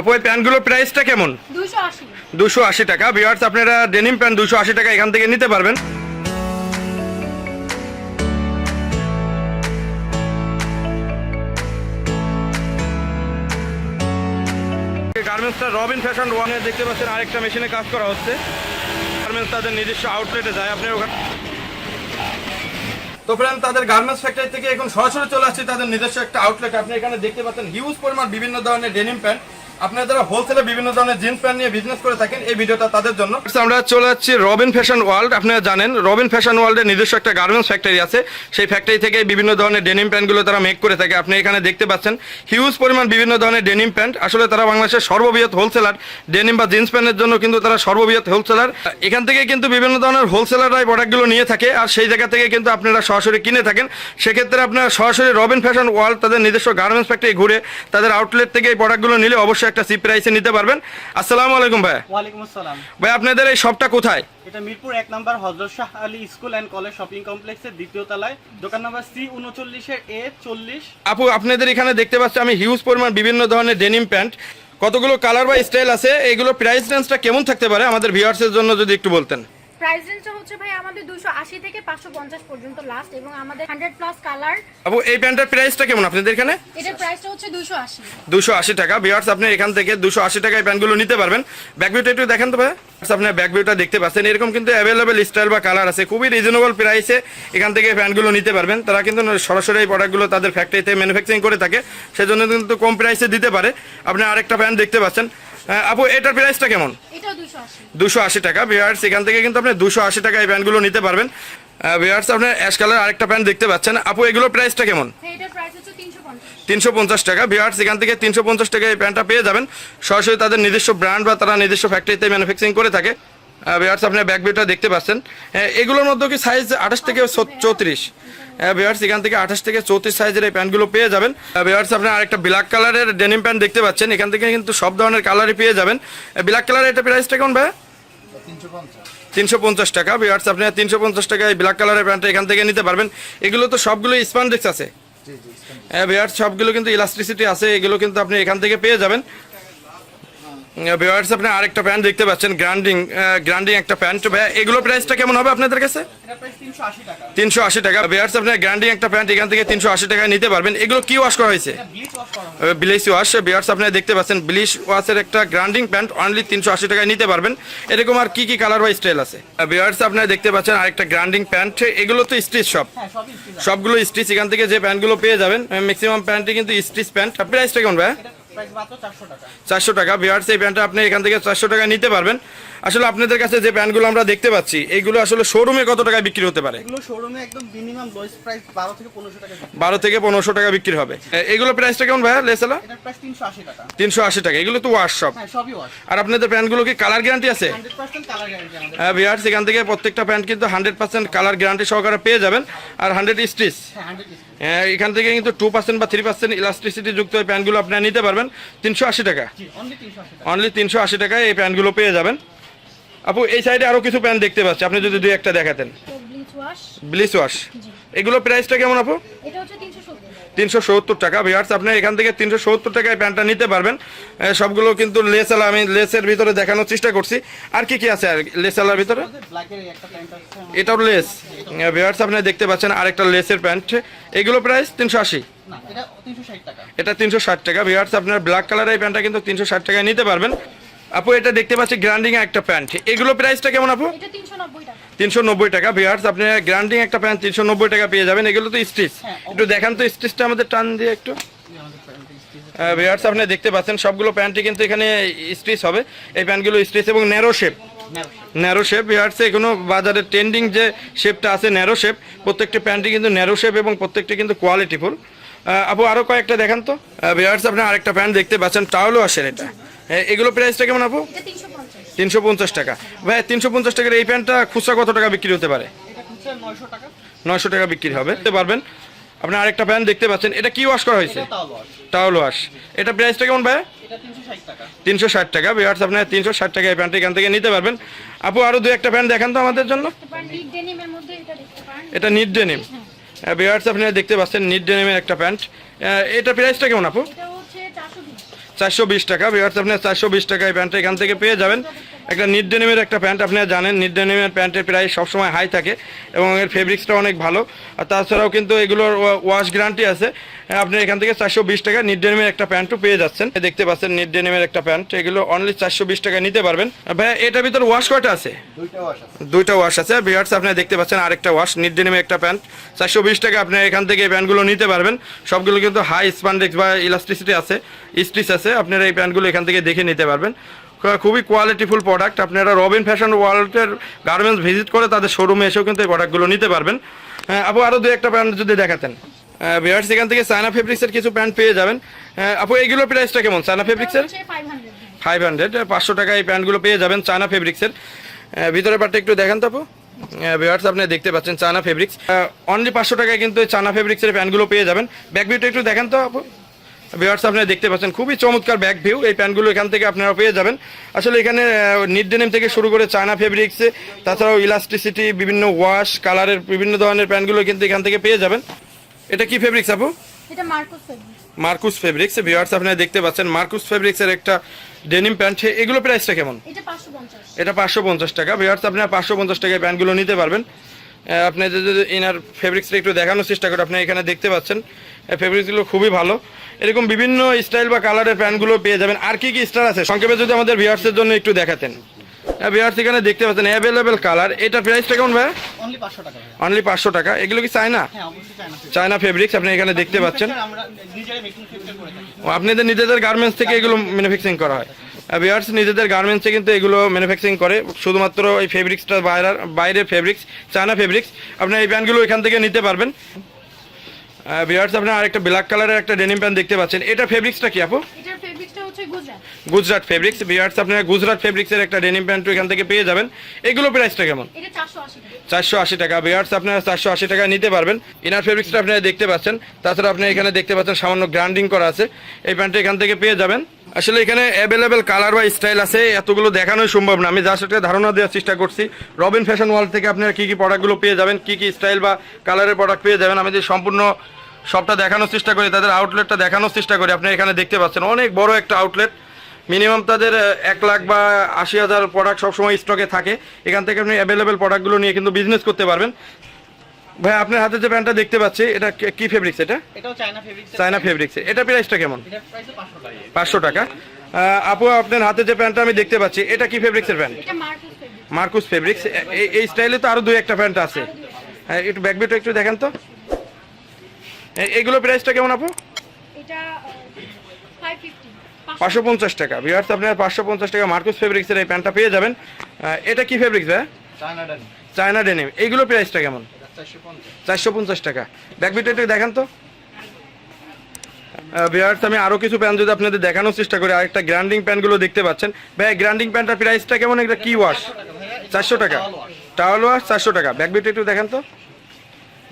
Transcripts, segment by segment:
আপু এই প্যান্টগুলোর প্রাইসটা কেমন? 280 280 টাকা। ভিউয়ার্স আপনারা ডেনিম প্যান্ট 280 টাকা এখান থেকে নিতে পারবেন। গার্মেন্টসটা রবিন ফ্যাশন ওয়ানে দেখতে পাচ্ছেন আরেকটা মেশিনে কাজ করা হচ্ছে। গার্মেন্টস তাদের নিজস্ব আউটলেটে যায়, আপনি ওখানে তো ফ্রেন্ড তাদের গার্মেন্টস ফ্যাক্টরি থেকে এখন সরাসরি চলে আসছে তাদের নিজস্ব একটা আউটলেট। আপনি এখানে দেখতে পাচ্ছেন হিউজ পরিমাণ বিভিন্ন ধরনের ডেনিম প্যান্ট। আপনারা যারা হোলসেলে বিভিন্ন ধরনের জিন্স প্যান্ট নিয়ে বিজনেস করে থাকেন এই ভিডিওটা তাদের জন্য। আমরা চলে যাচ্ছি রবিন ফ্যাশন ওয়ার্ল্ড। আপনারা জানেন রবিন ফ্যাশন ওয়ার্ল্ডের নিজস্ব একটা গার্মেন্টস ফ্যাক্টরি আছে। সেই ফ্যাক্টরি থেকে বিভিন্ন ধরনের ডেনিম প্যান্টগুলো তারা মেক করে থাকে। আপনি এখানে দেখতে পাচ্ছেন হিউজ পরিমাণ বিভিন্ন ধরনের ডেনিম প্যান্ট। আসলে তারা বাংলাদেশের সর্ববৃহৎ হোলসেলার ডেনিম বা জিন্স প্যান্টের জন্য, কিন্তু তারা সর্ববৃহৎ হোলসেলার। এখান থেকে কিন্তু বিভিন্ন ধরনের হোলসেলাররাই প্রোডাক্টগুলো নিয়ে থাকে, আর সেই জায়গা থেকে কিন্তু আপনারা সরাসরি কিনে থাকেন। সেক্ষেত্রে আপনারা সরাসরি রবিন ফ্যাশন ওয়ার্ল্ড তাদের নিজস্ব গার্মেন্টস ফ্যাক্টরি ঘুরে তাদের আউটলেট থেকে এই প্রোডাক্টগুলো নিলে অবশ্যই একটা চিপ প্রাইসে নিতে পারবেন। আসসালামু আলাইকুম ভাই। ওয়ালাইকুম আসসালাম ভাই, আপনাদের এই শপটা কোথায়? এটা মিরপুর 1 নম্বর Hazrat Shah Ali school and college shopping কমপ্লেক্সের দ্বিতীয় তলায়, দোকান নাম্বার C39 এর A40। আপু আপনাদের এখানে দেখতে পাচ্ছি আমি হিউজ পরিমাণ বিভিন্ন ধরনের ডেনিম প্যান্ট, কতগুলো কালার বা স্টাইল আছে, এইগুলো প্রাইস রেঞ্জটা কেমন থাকতে পারে আমাদের ভিউয়ার্সের জন্য যদি একটু বলতেন। প্রাইস রেঞ্জটা হচ্ছে ভাই আমাদের 280 থেকে 550 পর্যন্ত লাস্ট, এবং আমাদের 100 প্লাস কালার। আপু এই প্যান্টের প্রাইসটা কেমন আপনাদের এখানে? এটার প্রাইসটা হচ্ছে 280 280 টাকা। ভিউয়ার্স আপনি এখান থেকে 280 টাকায় প্যান্টগুলো নিতে পারবেন। ব্যাক ভিউটা একটু দেখেন তো ভাই। আপনি ব্যাক ভিউটা দেখতে পাচ্ছেন, এরকম কিন্তু অ্যাভেলেবেল স্টাইল বা কালার আছে। খুবই রিজনেবল প্রাইসে এখান থেকে প্যান্টগুলো নিতে পারবেন। তারা কিন্তু সরাসরি এই প্রোডাক্টগুলো তাদের ফ্যাক্টরিতে ম্যানুফ্যাকচারিং করে থাকে, সেজন্য কিন্তু কম প্রাইসে দিতে পারে। আপনি আরেকটা প্যান্ট দেখতে পাচ্ছেন। আপু এটার প্রাইসটা কেমন? এটা 280 280 টাকা। ভিউয়ার্স এখান থেকে কিন্তু আপনি 280 টাকায় এই প্যান্টগুলো নিতে পারবেন। ভিউয়ার্স আপনি অ্যাশ কালার আরেকটা প্যান্ট দেখতে পাচ্ছেন। আপু এগুলোর প্রাইসটা কেমন? এটার প্রাইস হচ্ছে 350 350 টাকা। ভিউয়ার্স এখান থেকে 350 টাকায় এই প্যান্টটা পেয়ে যাবেন। সরাসরি তাদের নিজস্ব ব্র্যান্ড বা তারা নিজস্ব ফ্যাক্টরিতে ম্যানুফ্যাকচারিং করে থাকে। ভিউয়ার্স আপনি ব্যাক ভিউটা দেখতে পাচ্ছেন। এগুলোর মধ্যে কি সাইজ 28 থেকে 34? ভিউয়ার্স এখান থেকে 28 থেকে 34 সাইজের এই প্যান্টগুলো পেয়ে যাবেন। ভিউয়ার্স আপনি আরেকটা ব্ল্যাক কালারের ডেনিম প্যান্ট দেখতে পাচ্ছেন। এখান থেকে কিন্তু সব ধরনের কালারই পেয়ে যাবেন। ব্ল্যাক কালারের এটা প্রাইসটা কেমন ভাই? 350 টাকা। ভিউয়ার্স আপনি 350 টাকায় এই ব্ল্যাক কালারের প্যান্টটা এখান থেকে নিতে পারবেন। এগুলো তো সবগুলো স্পান্ডেক্স আছে। ভিউয়ার্স সবগুলো কিন্তু ইলাস্টিসিটি আছে, এগুলো কিন্তু আপনি এখান থেকে পেয়ে যাবেন। ভিউয়ার্স আপনি আরেকটা প্যান্ট দেখতে পাচ্ছেন, গ্রান্ডিং একটা প্যান্ট। এগুলো প্রাইসটা কেমন হবে আপনাদের কাছে? এটা প্রাইস 380 টাকা। 380 টাকা। ভিউয়ার্স আপনি গ্রান্ডিং একটা প্যান্ট এখান থেকে 380 টাকায় নিতে পারবেন। এগুলো কি ওয়াশ করা হয়েছে? এটা ব্লিচ ওয়াশ করা হয়। Bleach wash. ভিউয়ার্স আপনি দেখতে পাচ্ছেন ব্লিচ ওয়াশের একটা গ্রান্ডিং প্যান্ট অনলি 380 টাকায় নিতে পারবেন। এরকম আর কি কি কালার বা স্টাইল আছে? ভিউয়ার্স আপনি দেখতে পাচ্ছেন আরেকটা গ্রান্ডিং প্যান্ট। এগুলো তো স্টিচ সব, হ্যাঁ সবই স্টিচ। সবগুলো স্টিচ। এখান থেকে যে প্যান্টগুলো পেয়ে যাবেন ম্যাক্সিমাম প্যান্টই কিন্তু স্টিচ প্যান্ট। প্রাইসটা কেমন ভাই? এটা প্রাইস মাত্র 400 টাকা। 400 টাকা। ভিউয়ার্স এই প্যান্টটা আপনি এখান থেকে 400 টাকা নিতে পারবেন। আসলে আপনাদের কাছে যে প্যান্টগুলো আমরা দেখতে পাচ্ছি এইগুলো আসলে শোরুমে কত টাকায় বিক্রি হতে পারে? এগুলো শোরুমে একদম মিনিমাম লোয়েস্ট প্রাইস 12 থেকে 1500 টাকা। 12 থেকে 1500 টাকা বিক্রি হবে। এগুলো প্রাইসটা কেমন ভাইয়া লেসেলা? এটার প্রাইস 380 টাকা। 380 টাকা। এগুলো তো ওয়াশ সব। হ্যাঁ সবই ওয়াশ। আর আপনাদের প্যান্টগুলো কি কালার গ্যারান্টি আছে? 100% কালার গ্যারান্টি আমাদের। ভিউয়ার্স এখান থেকে প্রত্যেকটা প্যান্ট কিন্তু 100% কালার গ্যারান্টি সহকারে পেয়ে যাবেন, আর 100 স্টিচ। হ্যাঁ 100%। এখান থেকে কিন্তু 2% বা 3% ইলাস্টিসিটি যুক্ত এই প্যান্টগুলো আপনারা নিতে পারবেন 380 টাকা। জি অনলি 380 টাকা। অনলি 380 টাকায় এই প্যান্টগুলো পেয়ে যাবেন। আপু এই সাইডে আরো কিছু প্যান্ট দেখতে পাচ্ছি, আপনি যদি দুই একটা দেখাতেন। Bleach wash. Bleach wash. জি এগুলো প্রাইসটা কেমন আপু? এটা হচ্ছে 370 370 টাকা। ভিউয়ার্স আপনি এখান থেকে 370 টাকায় প্যান্টটা নিতে পারবেন। সবগুলো কিন্তু লেসালা, আমি লেসের ভিতরে দেখানোর চেষ্টা করছি। আর কি কি আছে আর লেসালার ভিতরে? ব্ল্যাকের একটা প্যান্ট আছে আমার। এটাও লেস। ভিউয়ার্স আপনি দেখতে পাচ্ছেন আরেকটা লেসের প্যান্ট। এগুলো প্রাইস 380। না এটা 360 টাকা। এটা 360 টাকা। ভিউয়ার্স আপনার ব্ল্যাক কালারের এই প্যান্টটা কিন্তু 360 টাকায় নিতে পারবেন। আপু এটা দেখতে পাচ্ছি গ্রান্ডিং একটা প্যান্ট। এগুলো প্রাইসটা কেমন আপু? এটা 390 টাকা। 390 টাকা। ভিউয়ার্স আপনি গ্রান্ডিং একটা প্যান্ট 390 টাকা পেয়ে যাবেন। এগুলো তো স্টিচ। হ্যাঁ, একটু দেখান তো স্টিচটা আমাদের টান দিয়ে একটু। আমাদের প্যান্ট ভিউয়ার্স আপনি দেখতে পাচ্ছেন সবগুলো প্যান্টই কিন্তু এখানে স্টিচ হবে। এই প্যান্টগুলো স্টিচ এবং narrow shape. Narrow shape. Viewers এখনো বাজারে ট্রেন্ডিং যে শেপটা আছে ন্যারো শেপ, প্রত্যেকটি প্যান্টই কিন্তু ন্যারো শেপ এবং প্রত্যেকটি কিন্তু কোয়ালিটিফুল। আপু আরও কয়েকটা দেখান তো। ভিউয়ার্স আপনি আরেকটা প্যান্ট দেখতে পাচ্ছেন টাওলো আসের এটা। এগুলো প্রাইসটা কেমন আপু? এটা 350 350 টাকা। ভাই 350 টাকার এই প্যান্টটা খুচরা কত টাকা বিক্রি হতে পারে? এটা খুচরা 900 টাকা। 900 টাকা বিক্রি হবে, দেখতে পারবেন। আপনি আরেকটা প্যান্ট দেখতে পাচ্ছেন, এটা কি ওয়াশ করা হয়েছে? এটা তাওয়াল ওয়াশ। Towel wash. এটা প্রাইসটা কেমন ভাই? এটা 360 টাকা। 360 টাকা। ভিউয়ার্স আপনি 360 টাকা এই প্যান্ট এখান থেকে নিতে পারবেন। আপু আরও দু একটা প্যান্ট দেখান তো আমাদের জন্য। নিট ডেনিমের মধ্যে এটা দেখতে পারেন। এটা নিট ডেনিম। ভিউয়ার্স আপনি দেখতে পাচ্ছেন নিট ডেনিমের একটা প্যান্ট। এটা প্রাইসটা কেমন আপু? এটা হচ্ছে 420 420 টাকা। ভিউয়ার্স আপনার 420 টাকায় প্যান্টটা এখান থেকে পেয়ে যাবেন। একটা নিট ডেনিমের একটা প্যান্ট, আপনারা জানেন নিট ডেনিমের প্যান্টের প্রাইস সবসময় হাই থাকে এবং এর ফেব্রিক্সটা অনেক ভালো। আর তাছাড়াও কিন্তু এগুলোর ওয়াশ গ্যারান্টি আছে। আপনি এখান থেকে 420 টাকা নিট ডেনিমের একটা প্যান্টও পেয়ে যাচ্ছেন। দেখতে পাচ্ছেন নিট ডেনিমের একটা প্যান্ট, এগুলো অনলি 420 টাকায় নিতে পারবেন। ভাইয়া এটার ভিতর ওয়াশ কয়টা আছে? দুইটা ওয়াশ আছে। ভিউয়ার্স আপনারা দেখতে পাচ্ছেন আরেকটা ওয়াশ, নিট ডেনিমের একটা প্যান্ট 420 টাকা আপনারা এখান থেকে এই প্যান্টগুলো নিতে পারবেন। সবগুলো কিন্তু হাই স্প্যান্ডেক্স বা ইলাস্টিসিটি আছে, স্টিচ আছে। আপনারা এই প্যান্টগুলো এখান থেকে দেখে নিতে পারবেন। খুবই কোয়ালিটিফুল প্রোডাক্ট। আপনারা রবিন ফ্যাশন ওয়ার্ল্ডের গার্মেন্টস ভিজিট করে তাদের শোরুমে এসেও কিন্তু এই প্রোডাক্টগুলো নিতে পারবেন। আপু আরও দু একটা প্যান্ট যদি দেখাতেন। ভিউয়ার্স এখান থেকে চায়না ফেব্রিক্সের কিছু প্যান্ট পেয়ে যাবেন। আপু এইগুলোর প্রাইসটা কেমন চায়না ফেব্রিক্সের? 500 500 টাকা এই প্যান্টগুলো পেয়ে যাবেন চায়না ফেব্রিক্সের। ভিতরে পার্টটা একটু দেখেন তো আপু। ভিউয়ার্স আপনি দেখতে পাচ্ছেন চায়না ফেব্রিক্স অনলি 500 টাকায় কিন্তু চায়না ফেব্রিক্সের প্যান্টগুলো পেয়ে যাবেন। ব্যাক ভিউটা একটু দেখেন তো আপু। ভিউয়ার্স আপনারা দেখতে পাচ্ছেন খুবই চমৎকার ব্যাক ভিউ। এই প্যান্টগুলো এখান থেকে আপনারা পেয়ে যাবেন। আসলে এখানে নিট ডেনিম থেকে শুরু করে চায়না ফেব্রিক্সে, তাছাড়াও ইলাস্টিসিটি, বিভিন্ন ওয়াশ কালারের বিভিন্ন ধরনের প্যান্টগুলো কিন্তু এখান থেকে পেয়ে যাবেন। এটা কি ফেব্রিক্স আপু? এটা Marquis fabrics. Marquis fabrics. Viewers আপনারা দেখতে পাচ্ছেন মার্কুস ফেব্রিক্সের একটা ডেনিম প্যান্ট। এগুলো প্রাইসটা কেমন? এটা 550। এটা 550 টাকা। ভিউয়ার্স আপনারা 550 টাকায় প্যান্টগুলো নিতে পারবেন। আপনাদের যদি ইনার ফেব্রিক্সটা একটু দেখানোর চেষ্টা করে, আপনি এখানে দেখতে পাচ্ছেন ফেব্রিক্সগুলো খুবই ভালো। এরকম বিভিন্ন স্টাইল বা কালারের প্যান্টগুলো পেয়ে যাবেন। আর কি কি স্টাইল আছে সংক্ষেপে যদি আমাদের ভিউয়ার্সের জন্য একটু দেখাতেন। ভিউয়ার্স এখানে দেখতে পাচ্ছেন অ্যাভেলেবেল কালার। এটা প্রাইসটা কেমন ভাই? অনলি 500 টাকা। অনলি 500 টাকা। এগুলো কি চায়না? হ্যাঁ অবশ্যই চায়না। চায়না ফেব্রিক্স আপনি এখানে দেখতে পাচ্ছেন। আমরা নিজেরাই মেকিং ফেব্রিক করে থাকি। আপনাদের নিজেদের গার্মেন্টস থেকে এগুলো ম্যানুফ্যাকচারিং করা হয়। ভিউয়ার্স নিজেদের গার্মেন্টসে কিন্তু এগুলো ম্যানুফ্যাকচারিং করে, শুধুমাত্র এই ফেব্রিক্সটা বাইরের ফেব্রিক্স, চায়না ফেব্রিক্স। আপনি এই প্যান্টগুলো এখান থেকে নিতে পারবেন। ভিউয়ার্স আপনারা আরেকটা ব্ল্যাক কালারের একটা ডেনিম প্যান্ট দেখতে পাচ্ছেন। এটা ফেব্রিক্সটা কি আপু? এটার ফেব্রিক্সটা হচ্ছে গুজরাট। গুজরাট ফেব্রিক্স। ভিউয়ার্স আপনারা গুজরাট ফেব্রিক্সের একটা ডেনিম প্যান্ট এখান থেকে পেয়ে যাবেন। এগুলো প্রাইসটা কেমন? এটা 480 টাকা। 480 টাকা। ভিউয়ার্স আপনারা 480 টাকা নিতে পারবেন। ইনার ফেব্রিক্সটা আপনারা দেখতে পাচ্ছেন। তাছাড়া আপনি এখানে দেখতে পাচ্ছেন সামান্য গ্রাইন্ডিং করা আছে। এই প্যান্টটা এখান থেকে পেয়ে যাবেন। আসলে এখানে অ্যাভেলেবেল কালার বা স্টাইল আছে, এতগুলো দেখানোই সম্ভব না। আমি জাস্ট একটা ধারণা দেওয়ার চেষ্টা করছি রবিন ফ্যাশন ওয়ার্ল্ড থেকে আপনারা কী কী প্রোডাক্টগুলো পেয়ে যাবেন, কী কী স্টাইল বা কালারের প্রোডাক্ট পেয়ে যাবেন। আমি যে সম্পূর্ণ সবটা দেখানোর চেষ্টা করি, তাদের আউটলেটটা দেখানোর চেষ্টা করি। আপনি এখানে দেখতে পাচ্ছেন অনেক বড় একটা আউটলেট। মিনিমাম তাদের 1 লাখ বা 80,000 প্রোডাক্ট সবসময় স্টকে থাকে। এখান থেকে আপনি অ্যাভেলেবেল প্রোডাক্টগুলো নিয়ে কিন্তু বিজনেস করতে পারবেন। ভাই আপনার হাতে যে প্যান্টটা দেখতে পাচ্ছি, এটা কি ফেব্রিক্স? এটাও চায়না ফেব্রিক। China fabrics. এটা প্রাইসটা কেমন? এটার প্রাইস 500 টাকা। 500 টাকা। আপু আপনার হাতে যে প্যান্টটা আমি দেখতে পাচ্ছি, এটা কি ফেব্রিক্সের প্যান্ট? এটা মার্কুস ফেব্রিক্স। মার্কুস ফেব্রিক্স। এই স্টাইলে তো আরো দুই একটা প্যান্ট আছে। একটু ব্যাক ভিউটা একটু দেখেন তো। এগুলো প্রাইসটা কেমন আপু? এটা 550। 550 টাকা। ভিউয়ার্স আপনারা 550 টাকা মার্কুস ফেব্রিক্সের এই প্যান্টটা পেয়ে যাবেন। এটা কি ফেব্রিক্স ভাই? China denim. China denim. এইগুলো প্রাইসটা কেমন? 450। 450 টাকা। ব্যাক ভিউটা একটু দেখেন তো। ভিউয়ার্স আমি আরো কিছু প্যান্ট যদি আপনাদের দেখানোর চেষ্টা করি, আরেকটা গ্রাইন্ডিং প্যান্টগুলো দেখতে পাচ্ছেন। ভাই গ্রাইন্ডিং প্যান্টটার প্রাইসটা কেমন? এটা কি ওয়াশ? 400 টাকা। টাওয়াল ওয়াশ 400 টাকা। ব্যাক ভিউটা একটু দেখেন তো।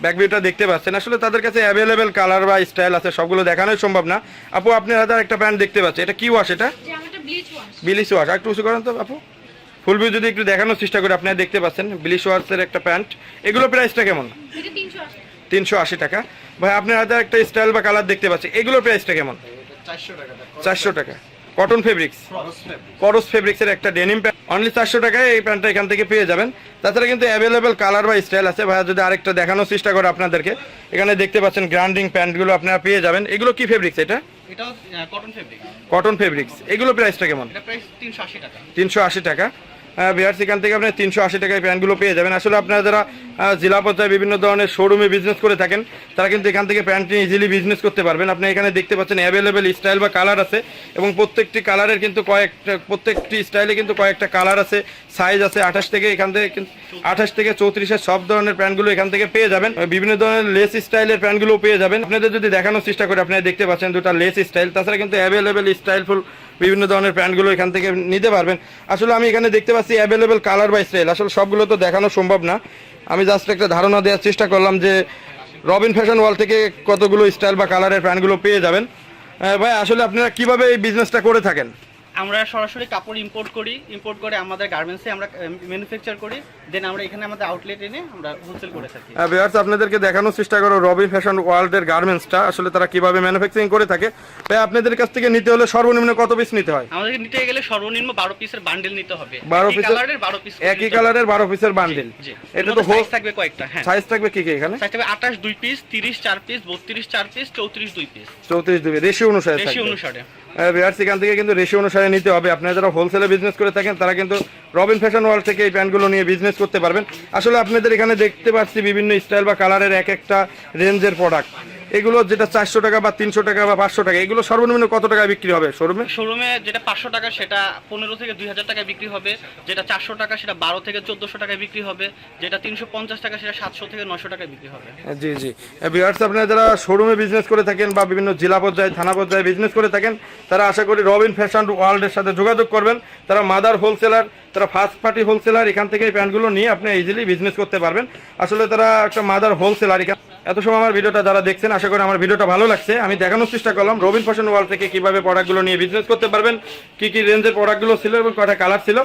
ব্যাক ভিউটা দেখতে পাচ্ছেন। আসলে তাদের কাছে অ্যাভেলেবেল কালার বা স্টাইল আছে, সবগুলো দেখানোই সম্ভব না। আপু আপনার হাতে একটা প্যান্ট দেখতে পাচ্ছি, এটা কি ওয়াশ? এটা যে আমাদের ব্লিচ ওয়াশ। Bleach wash. একটু উঁচু করেন তো আপু। ফুল ভিউ যদি একটু দেখানোর চেষ্টা করি, আপনারা দেখতে পাচ্ছেন ব্লিচ ওয়াশের একটা প্যান্ট। এগুলো প্রাইসটা কেমন? এটা 380। 380 টাকা। ভাই আপনার হাতে একটা স্টাইল বা কালার দেখতে পাচ্ছি, এগুলোর প্রাইসটা কেমন? 400 টাকা। 400 টাকা। কটন ফেব্রিক্স, করস ফেব্রিক্সের একটা ডেনিম প্যান্ট অনলি 400 টাকায় এই প্যান্টটা এখান থেকে পেয়ে যাবেন। তাছাড়া কিন্তু অ্যাভেলেবেল কালার বা স্টাইল আছে। ভাইয়া যদি আরেকটা দেখানোর চেষ্টা করে আপনাদেরকে, এখানে দেখতে পাচ্ছেন গ্রাইন্ডিং প্যান্টগুলো আপনারা পেয়ে যাবেন। এগুলো কি ফেব্রিক্স? এটা এটাও কটন ফেব্রিক। Cotton fabrics. এগুলো প্রাইসটা কেমন? এটা প্রাইস 380 টাকা। 380 টাকা। বিহার এখান থেকে আপনি 380 টাকায় প্যান্টগুলো পেয়ে যাবেন। আসলে আপনারা যারা জেলা পর্যায়ে বিভিন্ন ধরনের শোরুমে বিজনেস করে থাকেন, তারা কিন্তু এখান থেকে প্যান্ট নিয়ে ইজিলি বিজনেস করতে পারবেন। আপনি এখানে দেখতে পাচ্ছেন অ্যাভেলেবেল স্টাইল বা কালার আছে, এবং প্রত্যেকটি স্টাইলে কিন্তু কয়েকটা কালার আছে, সাইজ আছে। 28 থেকে এখান থেকে 28 থেকে 34-এর সব ধরনের প্যান্টগুলো এখান থেকে পেয়ে যাবেন। বিভিন্ন ধরনের লেস স্টাইলের প্যান্টগুলো পেয়ে যাবেন। আপনাদের যদি দেখানোর চেষ্টা করি, আপনারা দেখতে পাচ্ছেন দুটো লেস স্টাইল। তাছাড়া কিন্তু অ্যাভেলেবেল স্টাইলফুল বিভিন্ন ধরনের প্যান্টগুলো এখান থেকে নিতে পারবেন। আসলে আমি এখানে দেখতে পাচ্ছি অ্যাভেলেবেল কালার বা স্টাইল। আসলে সবগুলো তো দেখানো সম্ভব না, আমি জাস্ট একটা ধারণা দেওয়ার চেষ্টা করলাম যে রবিন ফ্যাশন ওয়ার্ল্ড থেকে কতগুলো স্টাইল বা কালারের প্যান্টগুলো পেয়ে যাবেন। ভাই আসলে আপনারা কিভাবে এই বিজনেসটা করে থাকেন? আমরা সরাসরি কাপড় ইম্পোর্ট করে আমাদের গার্মেন্টসে আমরা ম্যানুফ্যাকচার করি, দেন আমরা এখানে আমাদের আউটলেট এনে আমরা হোলসেল করে থাকি। ভিউয়ার্স আপনাদেরকে দেখানোর চেষ্টা করো রবিন ফ্যাশন ওয়ার্ল্ডের গার্মেন্টসটা আসলে তারা কিভাবে ম্যানুফ্যাকচারিং করে থাকে। ভাই আপনাদের কাছ থেকে নিতে হলে সর্বনিম্ন কত পিস নিতে হয়? আমাদেরকে নিতে গেলে সর্বনিম্ন 12 পিসের বান্ডেল নিতে হবে। 12 একই পিসের কালারের 12 পিস, একই কালারের 12 পিসের বান্ডেল। এটা তো সাইজ থাকবে কয়েকটা। হ্যাঁ, সাইজ থাকবে কি কি এখানে? সাইজ থাকবে 28 2 piece, 30 4 piece, 32 4 piece, 34 2 piece. 34 2 ratio অনুসারে থাকবে। রেশিও অনুসারে ভিউয়ার্স এখান থেকে কিন্তু রেশিও অনুসারে নিতে হবে। আপনারা যারা হোলসেলে বিজনেস করে থাকেন তারা কিন্তু রবিন ফ্যাশন ওয়ার্ল্ড থেকে এই প্যান্টগুলো নিয়ে বিজনেস করতে পারবেন। আসলে আপনাদের এখানে দেখতে পাচ্ছি বিভিন্ন স্টাইল বা কালারের এক একটা রেঞ্জের প্রোডাক্ট। এগুলো যেটা 400 টাকা বা 300 টাকা বা 500 টাকা, এগুলো সর্বনিম্ন কত টাকায় বিক্রি হবে শোরুমে? শোরুমে যেটা 500 টাকা সেটা 15 থেকে 2000 টাকায় বিক্রি হবে, যেটা 400 টাকা সেটা 12 থেকে 1400 টাকায় বিক্রি হবে, যেটা 350 টাকা সেটা 700 থেকে 900 টাকায় বিক্রি হবে। জি জি ভিউয়ার্স আপনারা যারা শোরুমে বিজনেস করে থাকেন বা বিভিন্ন জেলা পর্যায়ে থানা পর্যায়ে বিজনেস করে থাকেন তারা আশা করি রবিন ফ্যাশন ওয়ার্ল্ডের সাথে যোগাযোগ করবেন। তারা মাদার হোলসেলার, তারা ফার্স্ট পার্টি হোলসেলার, এখান থেকে এই প্যান্টগুলো নিয়ে আপনি ইজিলি বিজনেস করতে পারবেন। আসলে তারা একটা মাদার হোলসেলার। এত সময় আমার ভিডিওটা যারা দেখছেন আশা করি আমার ভিডিওটা ভালো লাগছে। আমি দেখানোর চেষ্টা করলাম রবিন ফ্যাশন ওয়ার্ল্ড থেকে কিভাবে প্রোডাক্টগুলো নিয়ে বিজনেস করতে পারবেন, কি কি রেঞ্জের প্রোডাক্টগুলো ছিল এবং কয়টা কালার ছিল।